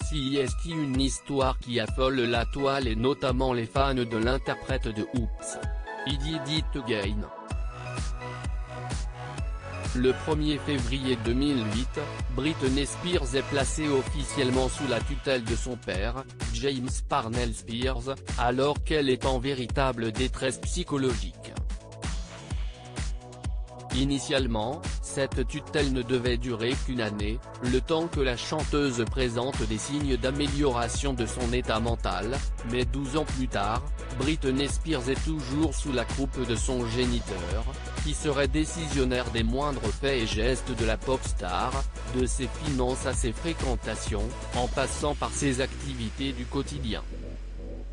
CIST, une histoire qui affole la toile et notamment les fans de l'interprète de Oops, I Did It Again. Le 1er février 2008, Britney Spears est placée officiellement sous la tutelle de son père, James Parnell Spears, alors qu'elle est en véritable détresse psychologique. Initialement, cette tutelle ne devait durer qu'une année, le temps que la chanteuse présente des signes d'amélioration de son état mental, mais 12 ans plus tard, Britney Spears est toujours sous la croupe de son géniteur, qui serait décisionnaire des moindres faits et gestes de la pop star, de ses finances à ses fréquentations, en passant par ses activités du quotidien.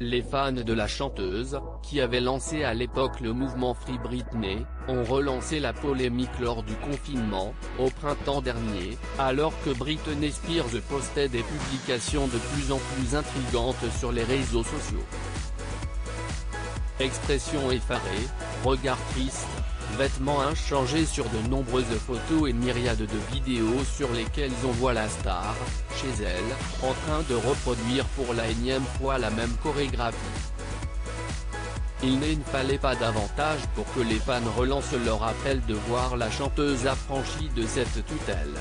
Les fans de la chanteuse, qui avaient lancé à l'époque le mouvement Free Britney, ont relancé la polémique lors du confinement, au printemps dernier, alors que Britney Spears postait des publications de plus en plus intrigantes sur les réseaux sociaux. Expressions effarées, regards tristes, vêtements inchangés sur de nombreuses photos et myriades de vidéos sur lesquelles on voit la star, chez elle, en train de reproduire pour la énième fois la même chorégraphie. Il ne fallait pas davantage pour que les fans relancent leur appel de voir la chanteuse affranchie de cette tutelle.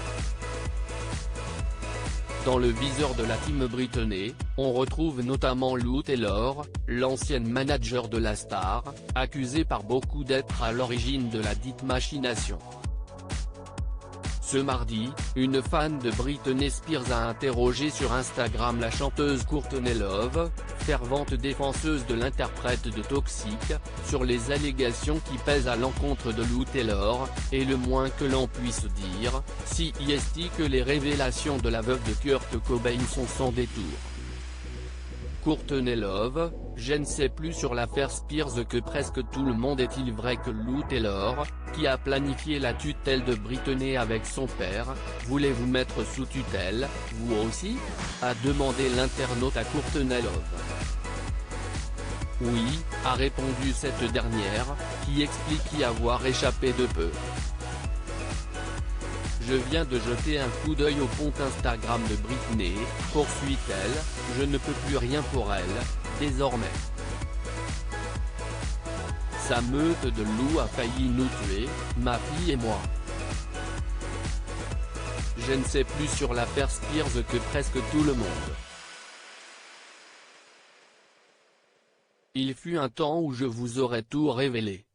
Dans le viseur de la team Britney, on retrouve notamment Lou Taylor, l'ancienne manager de la star, accusée par beaucoup d'être à l'origine de la dite machination. Ce mardi, une fan de Britney Spears a interrogé sur Instagram la chanteuse Courtney Love, fervente défenseuse de l'interprète de Toxic, sur les allégations qui pèsent à l'encontre de Lou Taylor, et le moins que l'on puisse dire, CIST, que les révélations de la veuve de Kurt Cobain sont sans détour. Courtney Love, je ne sais plus sur l'affaire Spears que presque tout le monde. Est-il vrai que Lou Taylor, qui a planifié la tutelle de Britney avec son père, voulait vous mettre sous tutelle, vous aussi, a demandé l'internaute à Courtney Love. Oui, a répondu cette dernière, qui explique y avoir échappé de peu. Je viens de jeter un coup d'œil au compte Instagram de Britney, poursuit-elle, je ne peux plus rien pour elle, désormais. Sa meute de loups a failli nous tuer, ma fille et moi. Je ne sais plus sur l'affaire Spears que presque tout le monde. Il fut un temps où je vous aurais tout révélé.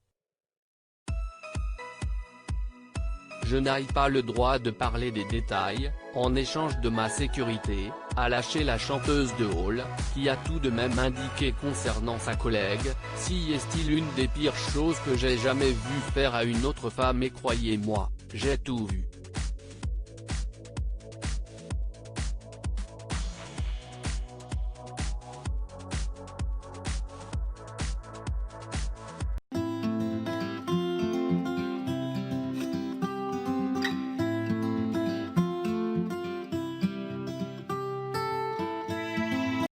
Je n'ai pas le droit de parler des détails, en échange de ma sécurité, a lâché la chanteuse de Hall, qui a tout de même indiqué concernant sa collègue, CIST, l'une des pires choses que j'ai jamais vu faire à une autre femme, et croyez-moi, j'ai tout vu.